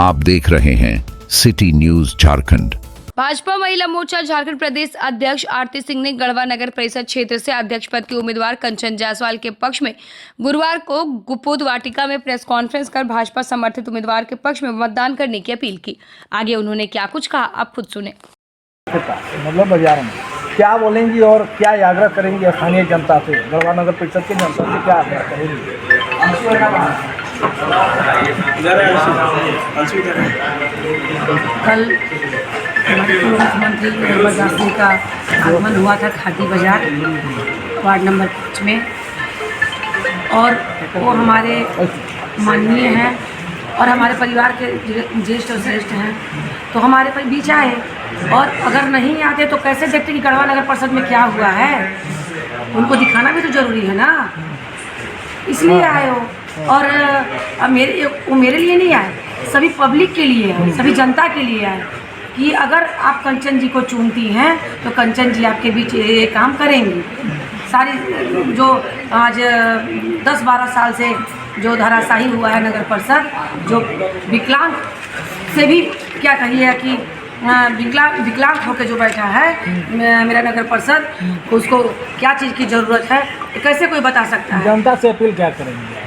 आप देख रहे हैं सिटी न्यूज झारखंड। भाजपा महिला मोर्चा झारखंड प्रदेश अध्यक्ष आरती सिंह ने गढ़वा नगर परिषद क्षेत्र से अध्यक्ष पद के उम्मीदवार कंचन जायसवाल के पक्ष में गुरुवार को गुपोद वाटिका में प्रेस कॉन्फ्रेंस कर भाजपा समर्थित उम्मीदवार के पक्ष में मतदान करने की अपील की। आगे उन्होंने क्या कुछ कहा, आप खुद सुने। मतलब बाजार में क्या बोलेंगी और क्या आग्रह करेंगी स्थानीय जनता से, गढ़वा नगर परिषद की जनता से क्या आग्रह करेंगी? कल मुख्यमंत्री निर्मला दास का आगमन हुआ था खादी बाजार वार्ड नंबर 5 में, और वो हमारे माननीय हैं और हमारे परिवार के ज्येष्ठ और श्रेष्ठ हैं, तो हमारे पर बीच आए। और अगर नहीं आते तो कैसे देखते कि गढ़वा नगर परिषद में क्या हुआ है, उनको दिखाना भी तो जरूरी है ना, इसलिए आए हो। और वो मेरे लिए नहीं आए, सभी पब्लिक के लिए है, सभी जनता के लिए है कि अगर आप कंचन जी को चुनती हैं तो कंचन जी आपके बीच ये काम करेंगी। सारी जो आज 10-12 साल से जो धराशाही हुआ है नगर परिषद, जो विकलांग से भी क्या कहिए कि विकलांग होकर जो बैठा है मेरा नगर परिषद, उसको क्या चीज़ की ज़रूरत है कैसे कोई बता सकता है। जनता से अपील क्या करेंगे?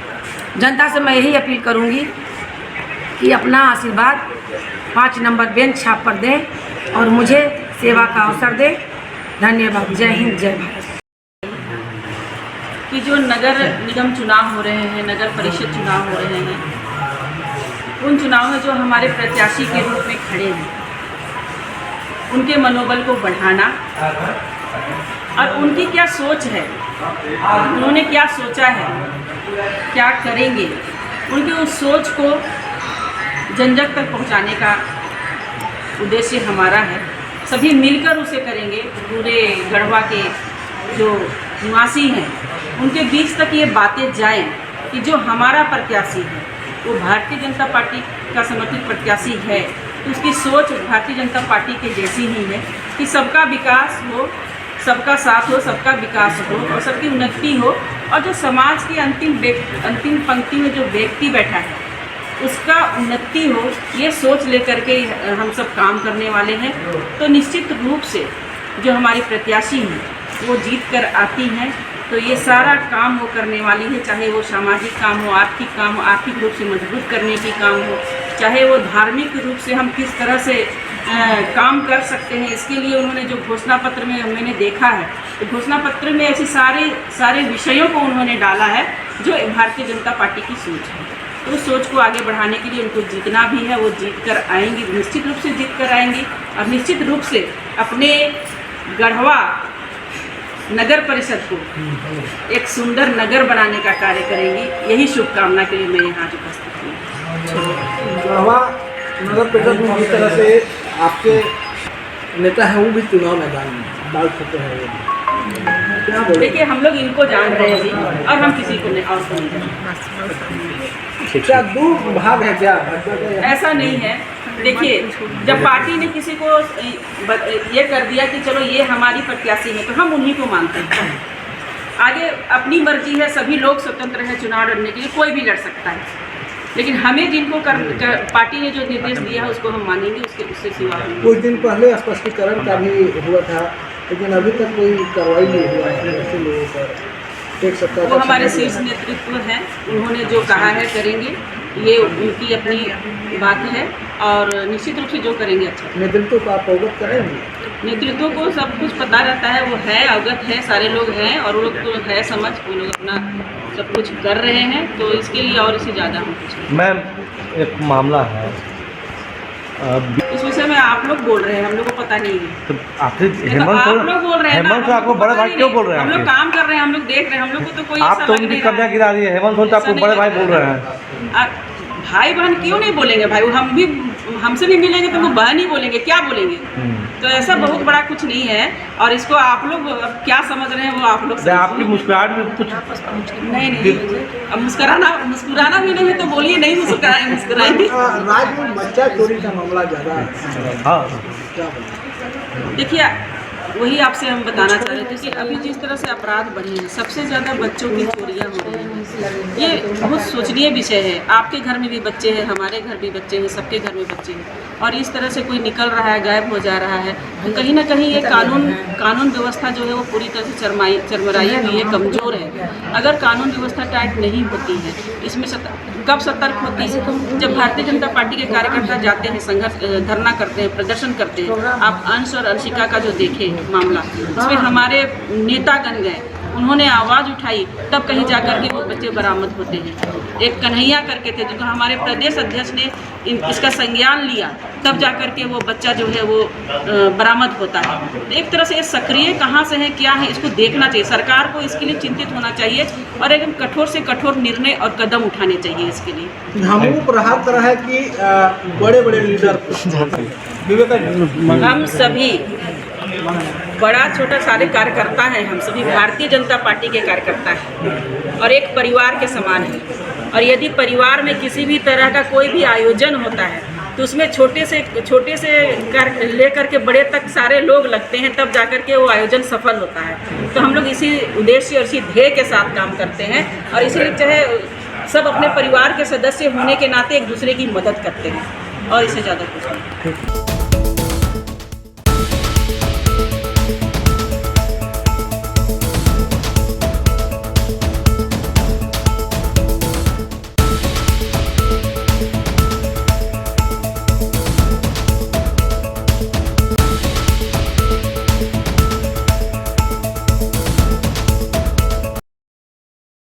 जनता से मैं यही अपील करूंगी कि अपना आशीर्वाद 5 नंबर बेंच छाप पर दें और मुझे सेवा का अवसर दें। धन्यवाद। जय हिंद, जय भारत। कि जो नगर निगम चुनाव हो रहे हैं, नगर परिषद चुनाव हो रहे हैं, उन चुनाव में जो हमारे प्रत्याशी के रूप में खड़े हैं, उनके मनोबल को बढ़ाना और उनकी क्या सोच है, उन्होंने क्या सोचा है, क्या करेंगे, उनकी उस सोच को जन जन तक पहुंचाने का उद्देश्य हमारा है। सभी मिलकर उसे करेंगे। पूरे गढ़वा के जो निवासी हैं उनके बीच तक ये बातें जाएं कि जो हमारा प्रत्याशी है वो भारतीय जनता पार्टी का समर्थित प्रत्याशी है, तो उसकी सोच भारतीय जनता पार्टी के जैसी ही है कि सबका विकास हो, सबका साथ हो, सबका विकास हो और सबकी उन्नति हो, और जो समाज की अंतिम पंक्ति में जो व्यक्ति बैठा है उसका उन्नति हो, ये सोच लेकर के हम सब काम करने वाले हैं। तो निश्चित रूप से जो हमारी प्रत्याशी हैं वो जीत कर आती हैं, तो ये सारा काम वो करने वाली है, चाहे वो सामाजिक काम हो, आर्थिक रूप से मजबूत करने की काम हो, चाहे वो धार्मिक रूप से हम किस तरह से काम कर सकते हैं। इसके लिए उन्होंने जो घोषणा पत्र में मैंने देखा है, तो घोषणा पत्र में ऐसे सारे विषयों को उन्होंने डाला है जो भारतीय जनता पार्टी की सोच है। तो उस सोच को आगे बढ़ाने के लिए उनको जीतना भी है, वो जीत कर आएंगी, निश्चित रूप से जीत कर आएंगी और निश्चित रूप से अपने गढ़वा नगर परिषद को एक सुंदर नगर बनाने का कार्य करेंगी। यही शुभकामना के लिए मैं यहाँ उपस्थित हूँ। गढ़वा नगर परिषद में जिस तरह से आपके नेता हैं वो भी चुनाव मैदान में डाल सकते हैं, क्या बोले? देखिए, हम लोग इनको जान रहे हैं और हम किसी को नहीं और को नहीं जानते। क्या दो भाग है क्या? ऐसा नहीं है। देखिए, जब पार्टी ने किसी को ये कर दिया कि चलो ये हमारी प्रत्याशी है, तो हम उन्हीं को मानते हैं। आगे अपनी मर्जी है, सभी लोग स्वतंत्र हैं चुनाव लड़ने के लिए, कोई भी लड़ सकता है, लेकिन हमें जिनको पार्टी ने जो निर्देश दिया है उसको हम मानेंगे, उससे सिवा। कुछ दिन पहले स्पष्टीकरण का भी हुआ था, लेकिन अभी तक कोई कार्रवाई नहीं हुआ है ऐसे लोगों पर। देख सकता है वो हमारे शीर्ष नेतृत्व हैं, उन्होंने जो कहा है करेंगे, ये उनकी अपनी बात है और निश्चित रूप से जो करेंगे अच्छा। नेतृत्व को आप अवगत करेंगे? नेतृत्व को सब कुछ पता रहता है, वो है, अवगत है, सारे लोग हैं और वो लोग तो है समझ, वो लोग अपना सब कुछ कर रहे हैं, तो इसके लिए और इससे ज़्यादा हम कुछ। मैम, एक मामला है, इस विषय में आप लोग बोल रहे हैं, हम लोग को पता नहीं है। तो आपसे आप लोग बोल रहे हैं ना, हेमंत आपको बड़े भाई क्यों बोल रहे हैं? हम लोग काम कर रहे हैं, हम लोग देख रहे हैं, हम लोग को तो कोई आप तो उनकी कब्जा गिरा रही है। हेमंत सोरेन आपको बड़े भाई बोल रहे हैं। भाई बहन क्यों नहीं बोलेंगे? भाई हम भी, हमसे भी मिलेंगे तो वो बहन ही बोलेंगे, क्या बोलेंगे? तो ऐसा बहुत बड़ा कुछ नहीं है, और इसको आप लोग क्या समझ रहे हैं वो आप लोग आपकी मुस्कुराहट में कुछ नहीं, अब मुस्कुराना भी नहीं है तो बोलिए, नहीं मुस्कुराएंगे। राज्य में बच्चा चोरी का मामला ज़्यादा है। हाँ, देखिए, वही आपसे हम बताना चाह रहे थे कि अभी जिस तरह से अपराध बढ़े हैं, सबसे ज़्यादा बच्चों की चोरियां हो रही हैं। ये बहुत सोचनीय विषय है। आपके घर में भी बच्चे हैं, हमारे घर भी बच्चे हैं, सबके घर में बच्चे हैं, और इस तरह से कोई निकल रहा है, गायब हो जा रहा है, तो कहीं ना कहीं ये कानून व्यवस्था जो है वो पूरी तरह से चरमराई हुई है, कमज़ोर है। अगर कानून व्यवस्था टाइट नहीं होती है, इसमें कब सतर्क होती है? जब भारतीय जनता पार्टी के कार्यकर्ता जाते हैं, संघर्ष धरना करते हैं, प्रदर्शन करते हैं। आप अंश और अंशिका का जो देखे मामला, उसमें हमारे नेतागण गए, उन्होंने आवाज़ उठाई, तब कहीं जाकर के वो बच्चे बरामद होते हैं। एक कन्हैया करके थे, जो हमारे प्रदेश अध्यक्ष ने इसका संज्ञान लिया, तब जाकर के वो बच्चा जो है वो बरामद होता है। तो एक तरह से ये सक्रिय कहाँ से है, क्या है, इसको देखना चाहिए। सरकार को इसके लिए चिंतित होना चाहिए और एकदम कठोर से कठोर निर्णय और कदम उठाने चाहिए इसके लिए। हम प्रहार कर रहा है कि बड़े बड़े लीडर हम सभी बड़ा छोटा सारे कार्यकर्ता हैं, हम सभी भारतीय जनता पार्टी के कार्यकर्ता हैं और एक परिवार के समान हैं। और यदि परिवार में किसी भी तरह का कोई भी आयोजन होता है तो उसमें छोटे से लेकर के बड़े तक सारे लोग लगते हैं, तब जाकर के वो आयोजन सफल होता है। तो हम लोग इसी उद्देश्य और इसी ध्येय के साथ काम करते हैं और इसीलिए चाहे सब अपने परिवार के सदस्य होने के नाते एक दूसरे की मदद करते हैं और इससे ज़्यादा कुछ नहीं।